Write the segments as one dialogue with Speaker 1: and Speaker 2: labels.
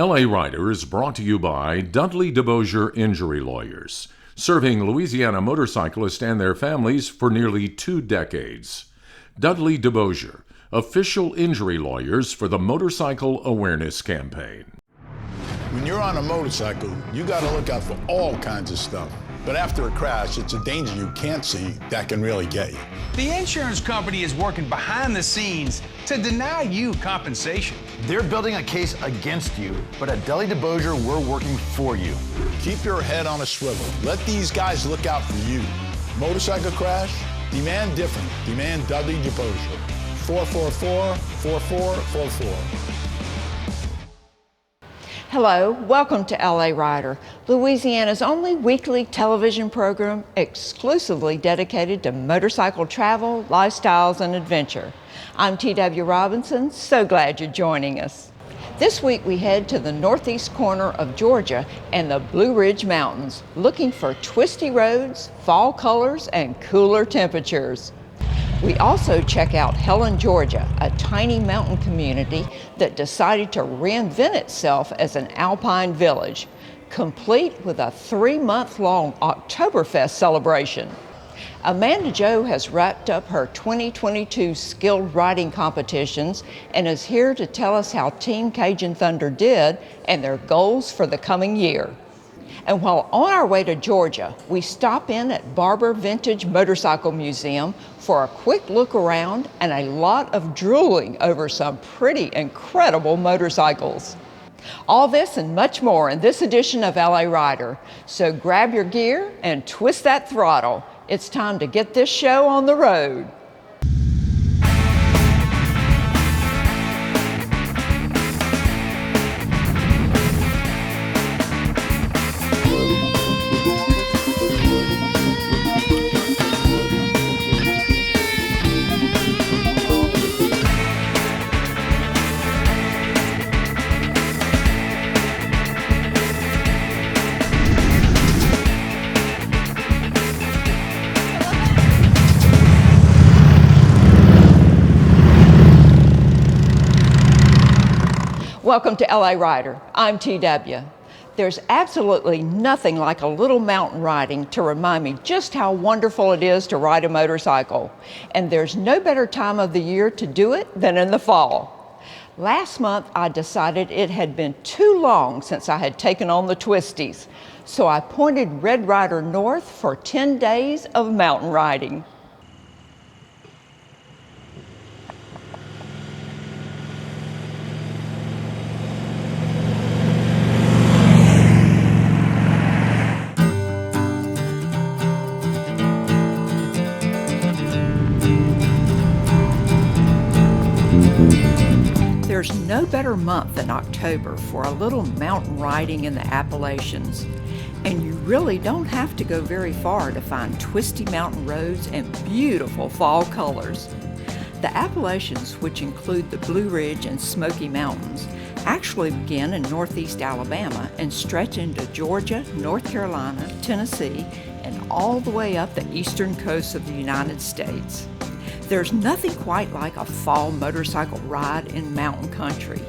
Speaker 1: LA Rider is brought to you by Dudley DeBosier Injury Lawyers, serving Louisiana motorcyclists and their families for nearly 2 decades. Dudley DeBosier, official injury lawyers for the Motorcycle Awareness Campaign.
Speaker 2: When you're on a motorcycle, you got to look out for all kinds of stuff. But after a crash, it's a danger you can't see that can really get you.
Speaker 3: The insurance company is working behind the scenes to deny you compensation.
Speaker 4: They're building a case against you, but at Dudley DeBosier, we're working for you.
Speaker 2: Keep your head on a swivel. Let these guys look out for you. Motorcycle crash? Demand different. Demand Dudley DeBosier. 444-4444.
Speaker 5: Hello, welcome to LA Rider, Louisiana's only weekly television program exclusively dedicated to motorcycle travel, lifestyles, and adventure. I'm T.W. Robinson, so glad you're joining us. This week we head to the northeast corner of Georgia and the Blue Ridge Mountains, looking for twisty roads, fall colors, and cooler temperatures. We also check out Helen, Georgia, a tiny mountain community that decided to reinvent itself as an alpine village, complete with a 3-month-long Oktoberfest celebration. Amanda Jo has wrapped up her 2022 skilled riding competitions and is here to tell us how Team Cajun Thunder did and their goals for the coming year. And while on our way to Georgia, we stop in at Barber Vintage Motorcycle Museum for a quick look around and a lot of drooling over some pretty incredible motorcycles. All this and much more in this edition of LA Rider. So grab your gear and twist that throttle. It's time to get this show on the road. Welcome to LA Rider. I'm TW. There's absolutely nothing like a little mountain riding to remind me just how wonderful it is to ride a motorcycle. And there's no better time of the year to do it than in the fall. Last month, I decided it had been too long since I had taken on the twisties. So I pointed Red Rider north for 10 days of mountain riding. There's no better month than October for a little mountain riding in the Appalachians. And you really don't have to go very far to find twisty mountain roads and beautiful fall colors. The Appalachians, which include the Blue Ridge and Smoky Mountains, actually begin in northeast Alabama and stretch into Georgia, North Carolina, Tennessee, and all the way up the eastern coast of the United States. There's nothing quite like a fall motorcycle ride in mountain country.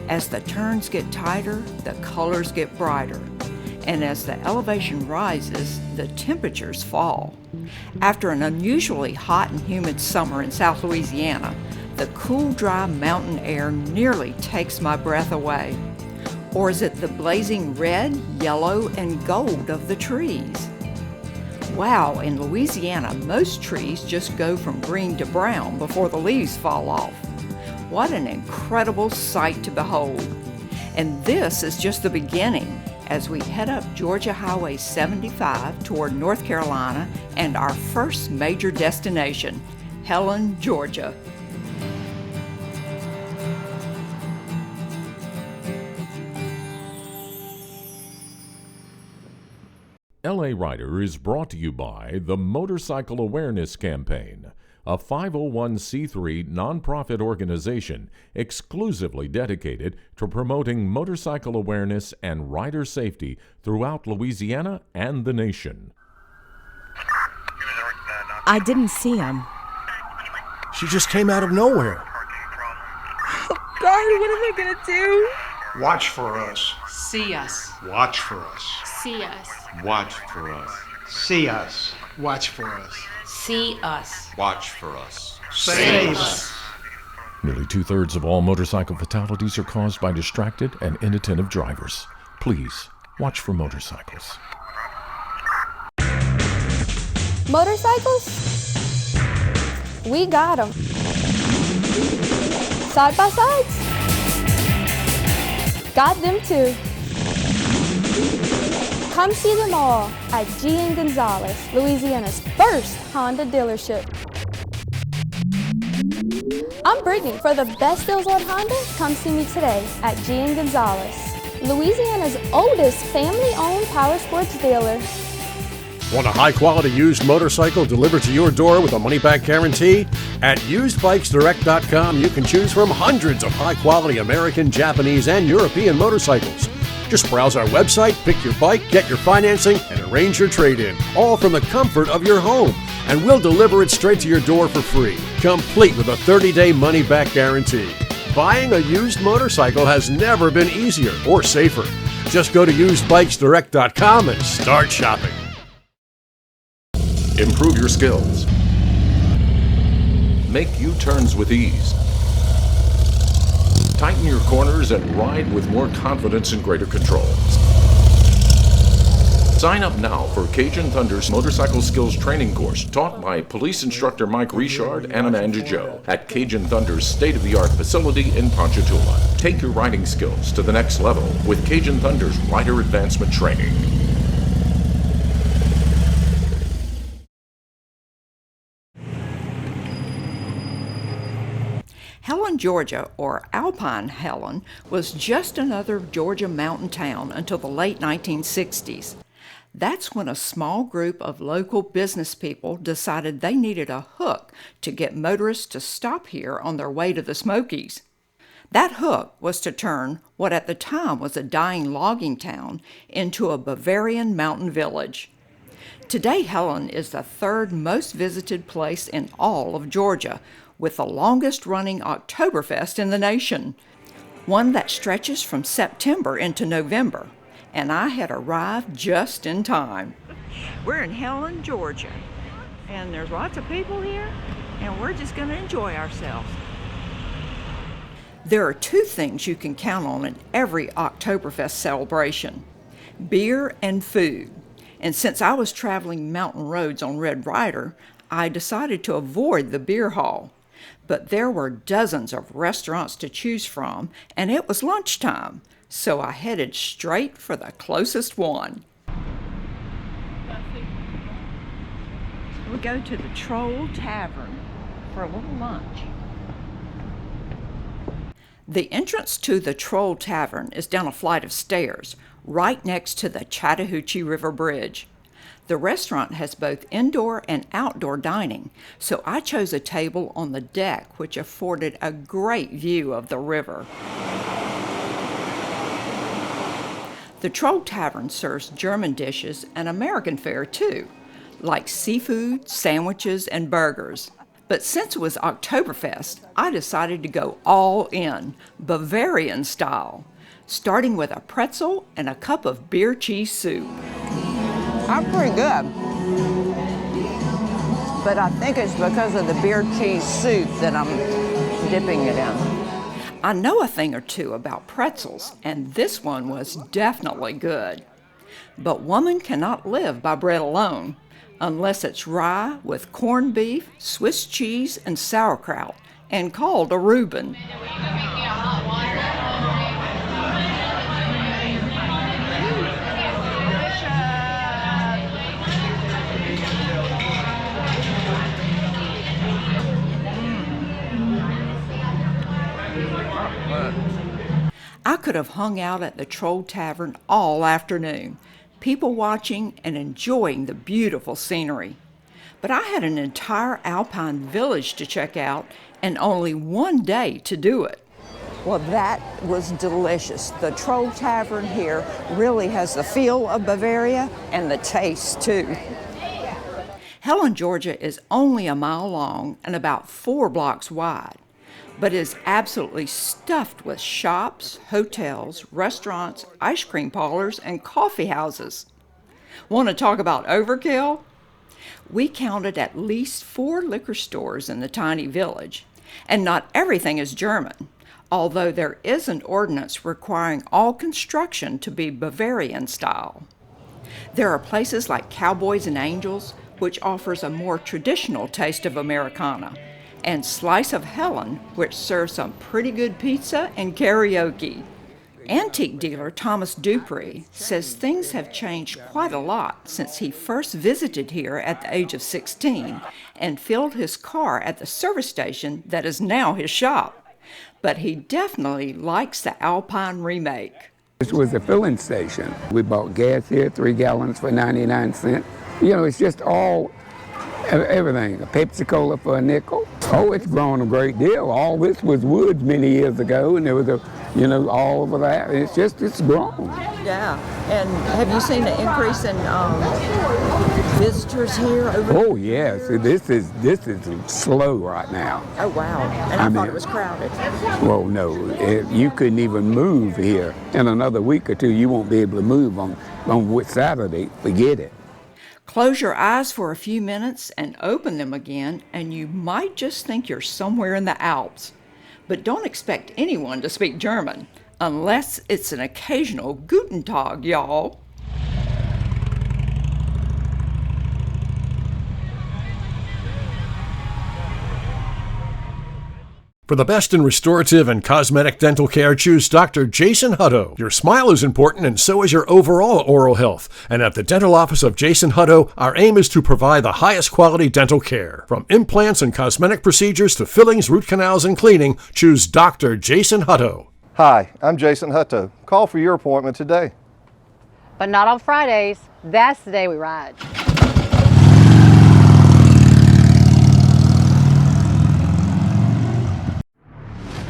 Speaker 5: As the turns get tighter, the colors get brighter. And as the elevation rises, the temperatures fall. After an unusually hot and humid summer in South Louisiana, the cool, dry mountain air nearly takes my breath away. Or is it the blazing red, yellow, and gold of the trees? Wow, in Louisiana, most trees just go from green to brown before the leaves fall off. What an incredible sight to behold. And this is just the beginning as we head up Georgia Highway 75 toward North Carolina and our first major destination, Helen, Georgia.
Speaker 1: LA Rider is brought to you by the Motorcycle Awareness Campaign, a 501c3 nonprofit organization exclusively dedicated to promoting motorcycle awareness and rider safety throughout Louisiana and the nation.
Speaker 6: I didn't see him.
Speaker 7: She just came out of nowhere.
Speaker 6: Oh, God, what am I gonna do?
Speaker 7: Watch for us.
Speaker 8: See us.
Speaker 7: Watch for us.
Speaker 8: See us.
Speaker 9: Watch for us.
Speaker 7: See us. Watch for us.
Speaker 8: See us.
Speaker 9: Watch for us.
Speaker 7: Save us.
Speaker 1: Nearly two-thirds of all motorcycle fatalities are caused by distracted and inattentive drivers. Please, watch for motorcycles.
Speaker 10: Motorcycles? We got them. Side by sides? Got them too. Come see them all at G & Gonzalez, Louisiana's first Honda dealership. I'm Brittany. For the best deals on Honda, come see me today at G & Gonzalez, Louisiana's oldest family-owned powersports dealer.
Speaker 11: Want a high-quality used motorcycle delivered to your door with a money-back guarantee? At usedbikesdirect.com, you can choose from hundreds of high-quality American, Japanese, and European motorcycles. Just browse our website, pick your bike, get your financing, and arrange your trade-in, all from the comfort of your home. And we'll deliver it straight to your door for free, complete with a 30-day money-back guarantee. Buying a used motorcycle has never been easier or safer. Just go to usedbikesdirect.com and start shopping.
Speaker 1: Improve your skills. Make U-turns with ease. Tighten your corners and ride with more confidence and greater control. Sign up now for Cajun Thunder's motorcycle skills training course taught by police instructor Mike Richard and Amanda Joe at Cajun Thunder's state-of-the-art facility in Ponchatoula. Take your riding skills to the next level with Cajun Thunder's Rider Advancement Training.
Speaker 5: Helen, Georgia, or Alpine Helen, was just another Georgia mountain town until the late 1960s. That's when a small group of local business people decided they needed a hook to get motorists to stop here on their way to the Smokies. That hook was to turn what at the time was a dying logging town into a Bavarian mountain village. Today, Helen is the third most visited place in all of Georgia, with the longest-running Oktoberfest in the nation, one that stretches from September into November, and I had arrived just in time. We're in Helen, Georgia, and there's lots of people here, and we're just going to enjoy ourselves. There are two things you can count on in every Oktoberfest celebration: beer and food. And since I was traveling mountain roads on Red Ryder, I decided to avoid the beer hall. But there were dozens of restaurants to choose from, and it was lunchtime, so I headed straight for the closest one. We go to the Troll Tavern for a little lunch. The entrance to the Troll Tavern is down a flight of stairs, right next to the Chattahoochee River Bridge. The restaurant has both indoor and outdoor dining, so I chose a table on the deck, which afforded a great view of the river. The Troll Tavern serves German dishes and American fare too, like seafood, sandwiches, and burgers. But since it was Oktoberfest, I decided to go all in, Bavarian style, starting with a pretzel and a cup of beer cheese soup.
Speaker 12: I'm pretty good, but I think it's because of the beer cheese soup that I'm dipping it in.
Speaker 5: I know a thing or two about pretzels, and this one was definitely good. But woman cannot live by bread alone, unless it's rye with corned beef, Swiss cheese, and sauerkraut, and called a Reuben. I could have hung out at the Troll Tavern all afternoon, people watching and enjoying the beautiful scenery. But I had an entire alpine village to check out and only one day to do it.
Speaker 12: Well, that was delicious. The Troll Tavern here really has the feel of Bavaria and the taste too.
Speaker 5: Helen, Georgia is only a mile long and about 4 blocks wide. but is absolutely stuffed with shops, hotels, restaurants, ice cream parlors, and coffee houses. Want to talk about overkill? We counted at least 4 liquor stores in the tiny village, and not everything is German, although there is an ordinance requiring all construction to be Bavarian style. There are places like Cowboys and Angels, which offers a more traditional taste of Americana, and Slice of Helen, which serves some pretty good pizza and karaoke. Antique dealer Thomas Dupree says things have changed quite a lot since he first visited here at the age of 16 and filled his car at the service station that is now his shop. But he definitely likes the Alpine remake.
Speaker 13: This was a filling station. We bought gas here, 3 gallons for 99 cents. You know, it's just all, everything. A Pepsi Cola for a nickel. Oh, it's grown a great deal. All this was woods many years ago, and there was all over that. It's grown.
Speaker 5: Yeah, and have you seen an increase in visitors here?
Speaker 13: Oh, yes. This is slow right now.
Speaker 5: Oh, wow. And I thought it was crowded.
Speaker 13: Well, no. You couldn't even move here. In another week or two, you won't be able to move on Saturday. Forget it.
Speaker 5: Close your eyes for a few minutes and open them again, and you might just think you're somewhere in the Alps. But don't expect anyone to speak German, unless it's an occasional Guten Tag, y'all.
Speaker 11: For the best in restorative and cosmetic dental care, choose Dr. Jason Hutto. Your smile is important, and so is your overall oral health. And at the dental office of Jason Hutto, our aim is to provide the highest quality dental care. From implants and cosmetic procedures to fillings, root canals, and cleaning, choose Dr. Jason Hutto.
Speaker 14: Hi, I'm Jason Hutto. Call for your appointment today.
Speaker 15: But not on Fridays. That's the day we ride.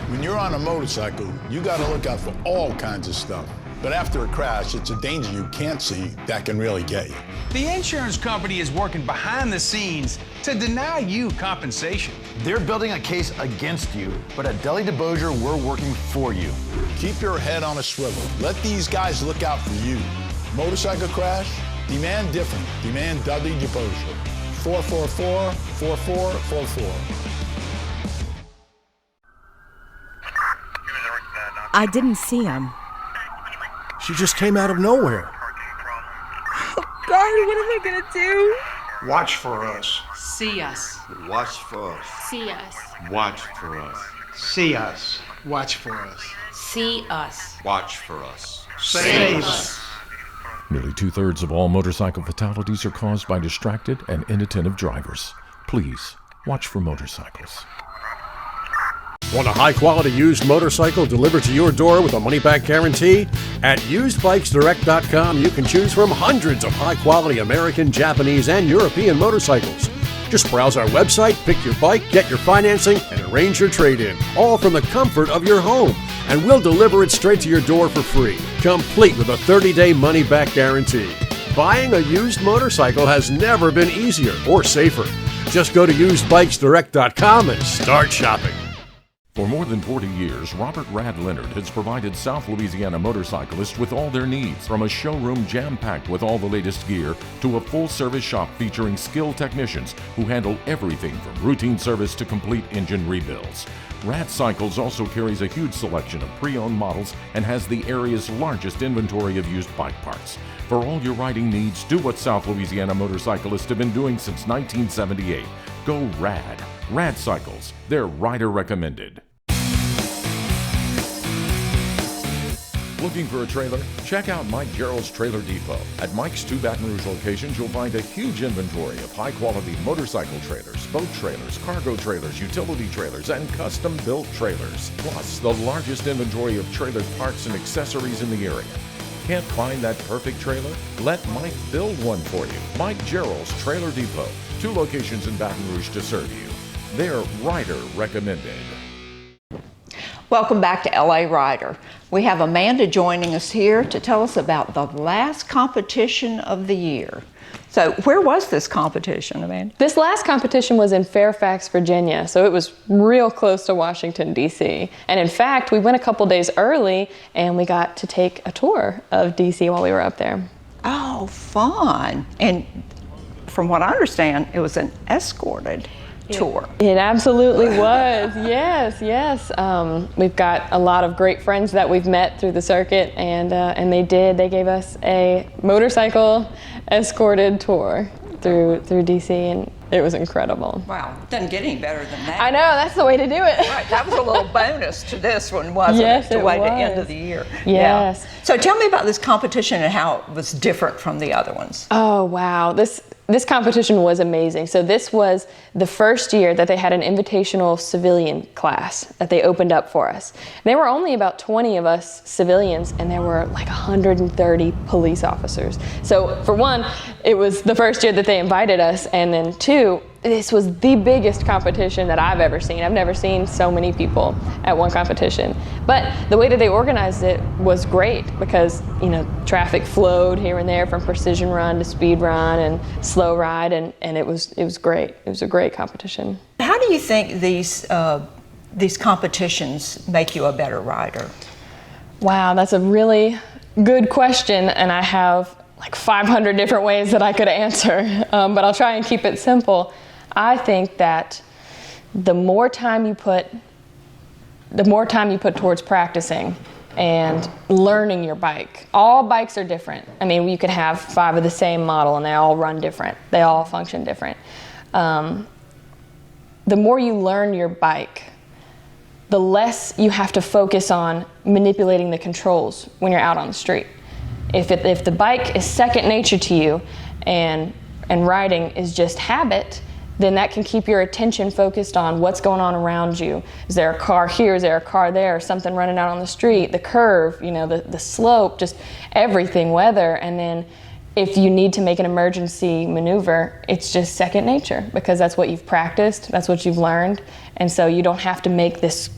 Speaker 2: When you're on a motorcycle, you got to look out for all kinds of stuff. But after a crash, it's a danger you can't see that can really get you.
Speaker 3: The insurance company is working behind the scenes to deny you compensation.
Speaker 4: They're building a case against you, but at Dudley DeBosier, we're working for you.
Speaker 2: Keep your head on a swivel. Let these guys look out for you. Motorcycle crash? Demand different. Demand Dudley DeBosier. 444-4444.
Speaker 6: I didn't see him.
Speaker 11: She just came out of nowhere.
Speaker 6: Oh, God, what am I gonna do?
Speaker 7: Watch for us.
Speaker 8: See us.
Speaker 9: Watch for us.
Speaker 8: See us.
Speaker 9: Watch for us.
Speaker 7: See us. Watch for us.
Speaker 8: See us.
Speaker 9: Watch for us.
Speaker 7: Save us.
Speaker 1: Nearly 2/3 of all motorcycle fatalities are caused by distracted and inattentive drivers. Please, watch for motorcycles.
Speaker 11: Want a high-quality used motorcycle delivered to your door with a money-back guarantee? At usedbikesdirect.com, you can choose from hundreds of high-quality American, Japanese, and European motorcycles. Just browse our website, pick your bike, get your financing, and arrange your trade-in, all from the comfort of your home. And we'll deliver it straight to your door for free, complete with a 30-day money-back guarantee. Buying a used motorcycle has never been easier or safer. Just go to usedbikesdirect.com and start shopping.
Speaker 1: For more than 40 years, Robert Rad Leonard has provided South Louisiana motorcyclists with all their needs, from a showroom jam-packed with all the latest gear to a full-service shop featuring skilled technicians who handle everything from routine service to complete engine rebuilds. Rad Cycles also carries a huge selection of pre-owned models and has the area's largest inventory of used bike parts. For all your riding needs, do what South Louisiana motorcyclists have been doing since 1978. Go Rad. Rad Cycles. They're rider recommended. Looking for a trailer? Check out Mike Gerald's Trailer Depot. At Mike's 2 Baton Rouge locations, you'll find a huge inventory of high-quality motorcycle trailers, boat trailers, cargo trailers, utility trailers, and custom-built trailers. Plus, the largest inventory of trailer parts and accessories in the area. Can't find that perfect trailer? Let Mike build one for you. Mike Gerald's Trailer Depot. 2 locations in Baton Rouge to serve you. They're rider recommended.
Speaker 5: Welcome back to LA Rider. We have Amanda joining us here to tell us about the last competition of the year. So where was this competition, Amanda?
Speaker 6: This last competition was in Fairfax, Virginia, so it was real close to Washington, D.C. And in fact, we went a couple days early and we got to take a tour of D.C. while we were up there.
Speaker 5: Oh, fun. And from what I understand, it was an escorted tour.
Speaker 6: It absolutely was, yes. We've got a lot of great friends that we've met through the circuit, and they gave us a motorcycle escorted tour through DC, and it was incredible.
Speaker 5: Wow, doesn't get any better than that.
Speaker 6: I know, that's the way to do it.
Speaker 5: Right, that was a little bonus to this one, wasn't
Speaker 6: yes,
Speaker 5: it? To wait
Speaker 6: was.
Speaker 5: the end of the year.
Speaker 6: Yes.
Speaker 5: Yeah. So tell me about this competition and how it was different from the other ones.
Speaker 6: Oh, wow. This competition was amazing. So this was the first year that they had an invitational civilian class that they opened up for us. There were only about 20 of us civilians, and there were like 130 police officers. So for one, it was the first year that they invited us, and then two, this was the biggest competition that I've ever seen. I've never seen so many people at one competition. But the way that they organized it was great because, traffic flowed here and there from precision run to speed run and slow ride, and it was great. It was a great competition.
Speaker 5: How do you think these competitions make you a better rider?
Speaker 6: Wow, that's a really good question, and I have like 500 different ways that I could answer, but I'll try and keep it simple. I think that the more time you put towards practicing and learning your bike. All bikes are different. I mean, you could have 5 of the same model and they all run different. They all function different. The more you learn your bike, the less you have to focus on manipulating the controls when you're out on the street. If the bike is second nature to you and riding is just habit, then that can keep your attention focused on what's going on around you. Is there a car here? Is there a car there? Something running out on the street? The curve, the slope, just everything, weather. And then if you need to make an emergency maneuver, it's just second nature because that's what you've practiced, that's what you've learned, and so you don't have to make this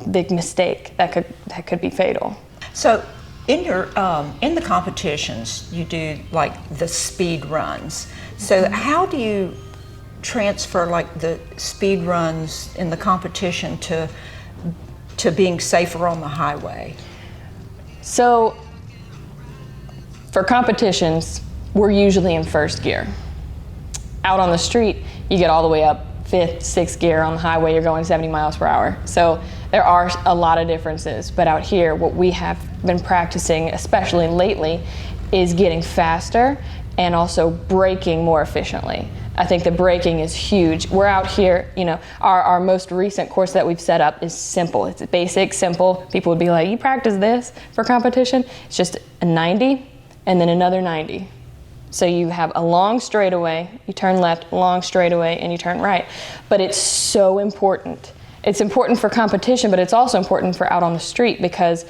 Speaker 6: big mistake that could be fatal.
Speaker 5: So in the competitions, you do like the speed runs. So how do you transfer like the speed runs in the competition to being safer on the highway?
Speaker 6: So for competitions, we're usually in first gear. Out on the street, you get all the way up 5th, 6th gear. On the highway, you're going 70 miles per hour. So there are a lot of differences, but out here, what we have been practicing, especially lately, is getting faster and also braking more efficiently. I think the braking is huge. We're out here, our most recent course that we've set up is simple. It's basic, simple. People would be like, you practice this for competition? It's just a 90 and then another 90. So you have a long straightaway, you turn left, long straightaway, and you turn right. But it's so important. It's important for competition, but it's also important for out on the street because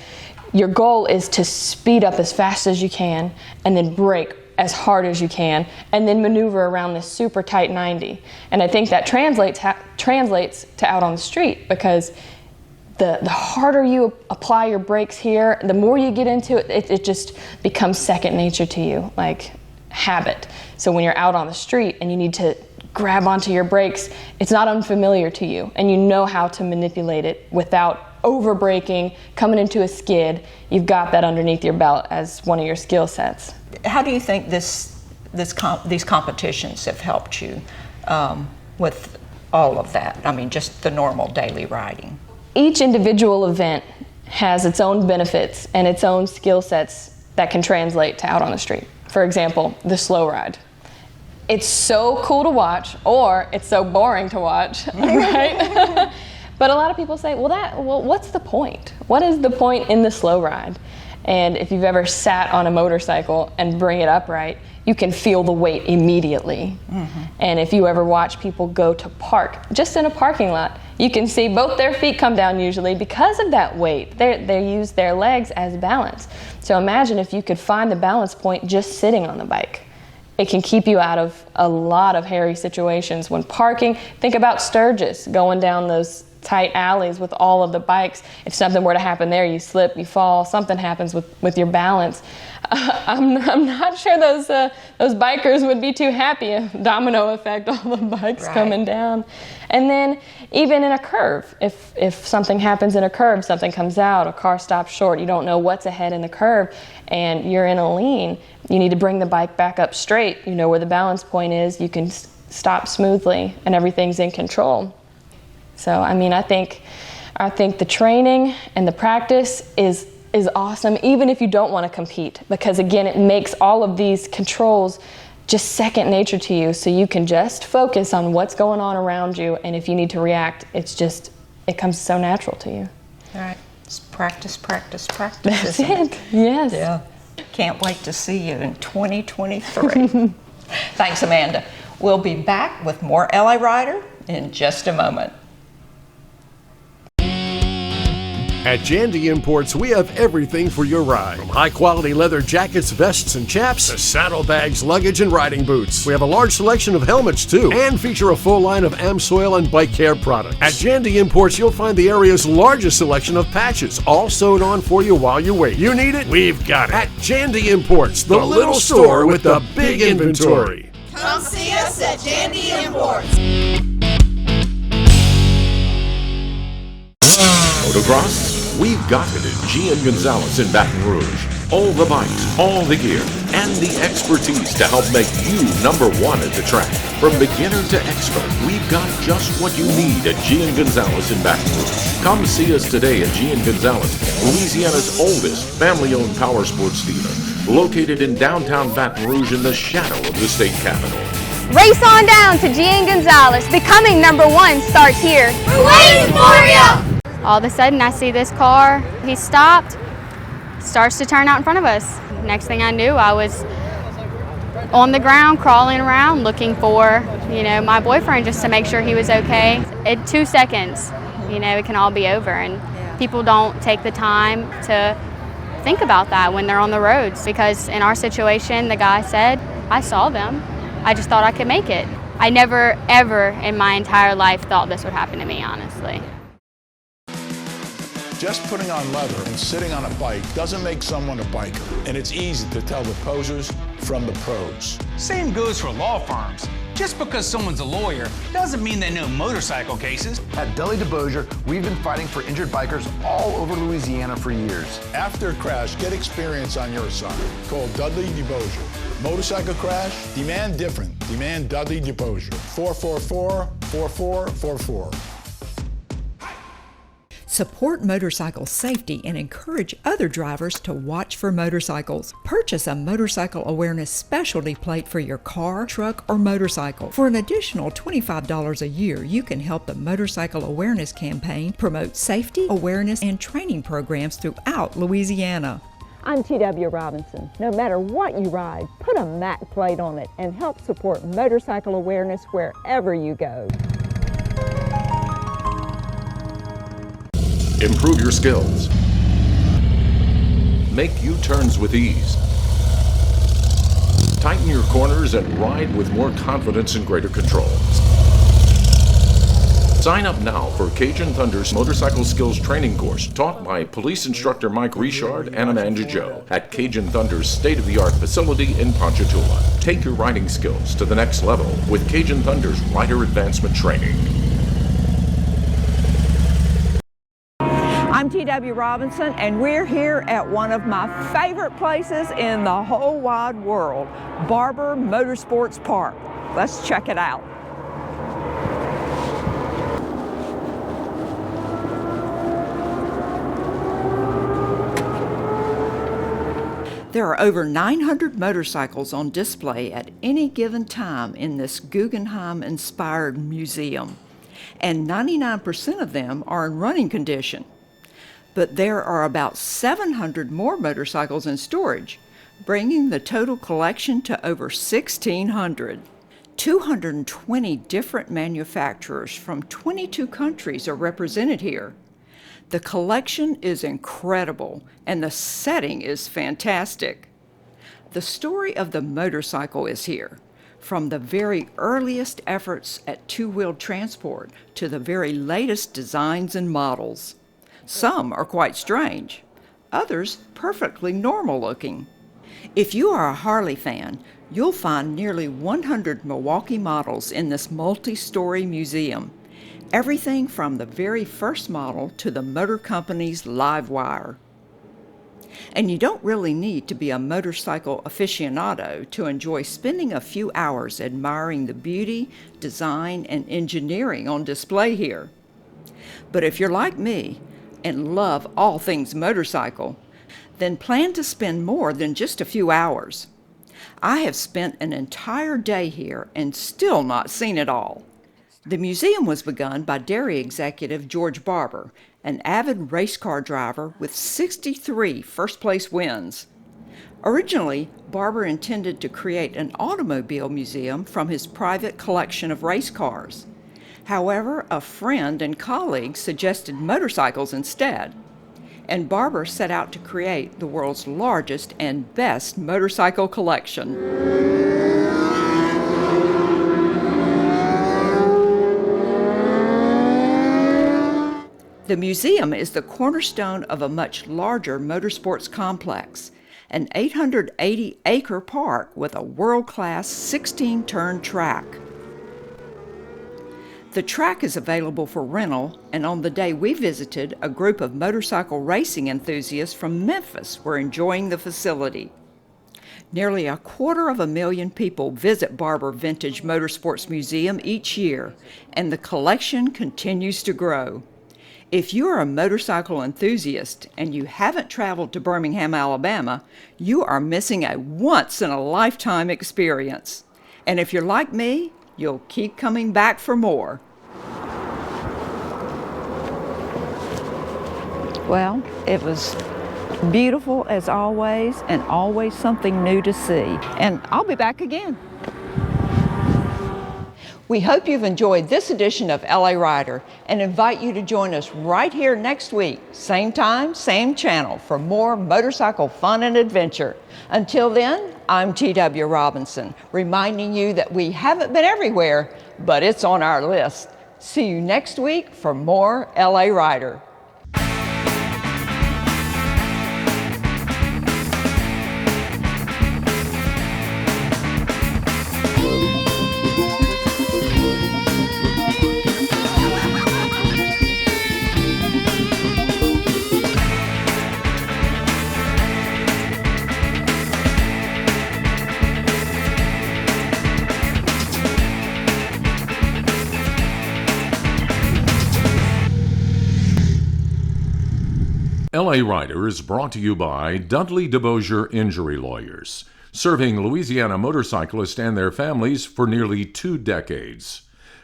Speaker 6: your goal is to speed up as fast as you can and then brake as hard as you can, and then maneuver around this super tight 90. And I think that translates to out on the street because the harder you apply your brakes here, the more you get into it, it just becomes second nature to you, like habit. So when you're out on the street and you need to grab onto your brakes, it's not unfamiliar to you, and you know how to manipulate it without over braking, coming into a skid. You've got that underneath your belt as one of your skill sets.
Speaker 5: How do you think these competitions have helped you with all of that? I mean, just the normal daily riding.
Speaker 6: Each individual event has its own benefits and its own skill sets that can translate to out on the street. For example, the slow ride. It's so cool to watch, or it's so boring to watch, right? But a lot of people say, well, what's the point? What is the point in the slow ride? And if you've ever sat on a motorcycle and bring it upright, you can feel the weight immediately. Mm-hmm. And if you ever watch people go to park, just in a parking lot, you can see both their feet come down usually because of that weight. They use their legs as balance. So imagine if you could find the balance point just sitting on the bike. It can keep you out of a lot of hairy situations when parking. Think about Sturgis going down those tight alleys with all of the bikes. If something were to happen there, you slip, you fall, something happens with your balance. I'm not sure those bikers would be too happy. A domino effect, all the bikes coming down. And then even in a curve, if something happens in a curve, something comes out, a car stops short, you don't know what's ahead in the curve, and you're in a lean, you need to bring the bike back up straight. You know where the balance point is, you can stop smoothly, and everything's in control. So, I mean, I think the training and the practice is awesome, even if you don't want to compete, because again, it makes all of these controls just second nature to you, so you can just focus on what's going on around you, and if you need to react, it comes so natural to you.
Speaker 5: All right, just practice, practice, practice.
Speaker 6: That's it, yes.
Speaker 5: Yeah. Can't wait to see you in 2023. Thanks, Amanda. We'll be back with more LA Rider in just a moment.
Speaker 11: At Jandy Imports, we have everything for your ride. From high-quality leather jackets, vests, and chaps, to saddlebags, luggage, and riding boots. We have a large selection of helmets, too, and feature a full line of AmSoil and bike care products. At Jandy Imports, you'll find the area's largest selection of patches, all sewed on for you while you wait. You need it? We've got it. At Jandy Imports, the little store with the big inventory.
Speaker 16: Come see us at Jandy Imports.
Speaker 1: Motocross? We've got it at G & Gonzalez in Baton Rouge. All the bikes, all the gear, and the expertise to help make you number one at the track. From beginner to expert, we've got just what you need at G & Gonzalez in Baton Rouge. Come see us today at G & Gonzalez, Louisiana's oldest family-owned power sports dealer, located in downtown Baton Rouge in the shadow of the state capitol.
Speaker 10: Race on down to G & Gonzalez. Becoming number one starts here.
Speaker 16: We're waiting for you!
Speaker 10: All of a sudden, I see this car. He stopped, starts to turn out in front of us. Next thing I knew, I was on the ground, crawling around, looking for, my boyfriend, just to make sure he was okay. In 2 seconds, it can all be over, and people don't take the time to think about that when they're on the roads, because in our situation, the guy said, I saw them. I just thought I could make it. I never, ever in my entire life thought this would happen to me, honestly.
Speaker 2: Just putting on leather and sitting on a bike doesn't make someone a biker, and it's easy to tell the posers from the pros.
Speaker 3: Same goes for law firms. Just because someone's a lawyer doesn't mean they know motorcycle cases.
Speaker 4: At Dudley DeBosier, we've been fighting for injured bikers all over Louisiana for years.
Speaker 2: After a crash, get experience on your side. Call Dudley DeBosier. Motorcycle crash? Demand different. Demand Dudley DeBosier. 444-4444.
Speaker 5: Support motorcycle safety and encourage other drivers to watch for motorcycles. Purchase a motorcycle awareness specialty plate for your car, truck, or motorcycle. For an additional $25 a year, you can help the Motorcycle Awareness Campaign promote safety, awareness, and training programs throughout Louisiana.
Speaker 12: I'm T.W. Robinson. No matter what you ride, put a MAC plate on it and help support motorcycle awareness wherever you go.
Speaker 1: Improve your skills. Make U-turns with ease. Tighten your corners and ride with more confidence and greater control. Sign up now for Cajun Thunder's Motorcycle Skills Training Course taught by Police Instructor Mike Richard and Amanda Joe at Cajun Thunder's state-of-the-art facility in Ponchatoula. Take your riding skills to the next level with Cajun Thunder's Rider Advancement Training.
Speaker 12: I'm T.W. Robinson, and we're here at one of my favorite places in the whole wide world, Barber Motorsports Park. Let's check it out.
Speaker 5: There are over 900 motorcycles on display at any given time in this Guggenheim-inspired museum, and 99% of them are in running condition. But there are about 700 more motorcycles in storage, bringing the total collection to over 1,600. 220 different manufacturers from 22 countries are represented here. The collection is incredible, and the setting is fantastic. The story of the motorcycle is here, From the very earliest efforts at two-wheeled transport to the very latest designs and models. Some are quite strange, others perfectly normal looking. If you are a Harley fan, you'll find nearly 100 Milwaukee models in this multi-story museum. Everything from the very first model to the motor company's live wire. And you don't really need to be a motorcycle aficionado to enjoy spending a few hours admiring the beauty, design, and engineering on display here. But if you're like me and love all things motorcycle, then plan to spend more than just a few hours. I have spent an entire day here and still not seen it all. The museum was begun by dairy executive George Barber, an avid race car driver with 63 first-place wins. Originally, Barber intended to create an automobile museum from his private collection of race cars. However, a friend and colleague suggested motorcycles instead, and Barber set out to create the world's largest and best motorcycle collection. The museum is the cornerstone of a much larger motorsports complex, an 880-acre park with a world-class 16-turn track. The track is available for rental, and on the day we visited, a group of motorcycle racing enthusiasts from Memphis were enjoying the facility. Nearly 250,000 people visit Barber Vintage Motorsports Museum each year, and the collection continues to grow. If you are a motorcycle enthusiast and you haven't traveled to Birmingham, Alabama, you are missing a once-in-a-lifetime experience. And if you're like me, you'll keep coming back for more. Well, it was beautiful as always, and always something new to see. And I'll be back again. We hope you've enjoyed this edition of LA Rider and invite you to join us right here next week, same time, same channel, for more motorcycle fun and adventure. Until then, I'm T.W. Robinson, reminding you that we haven't been everywhere, but it's on our list. See you next week for more LA Rider.
Speaker 1: LA Rider is brought to you by Dudley DeBosier Injury Lawyers, serving Louisiana motorcyclists and their families for nearly 2 decades.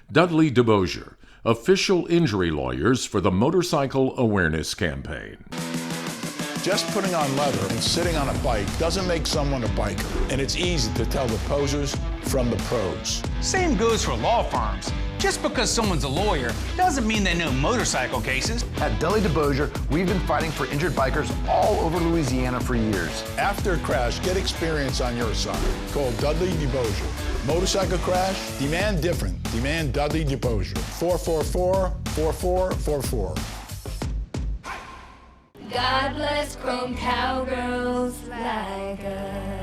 Speaker 1: Dudley DeBosier, official injury lawyers for the Motorcycle Awareness Campaign.
Speaker 2: Just putting on leather and sitting on a bike doesn't make someone a biker, and it's easy to tell the posers from the pros.
Speaker 3: Same goes for law firms. Just because someone's a lawyer doesn't mean they know motorcycle cases.
Speaker 4: At Dudley DeBosier, we've been fighting for injured bikers all over Louisiana for years.
Speaker 2: After a crash, get experience on your side. Call Dudley DeBosier. Motorcycle crash? Demand different. Demand Dudley DeBosier. 444-4444.
Speaker 16: God bless chrome cowgirls like us.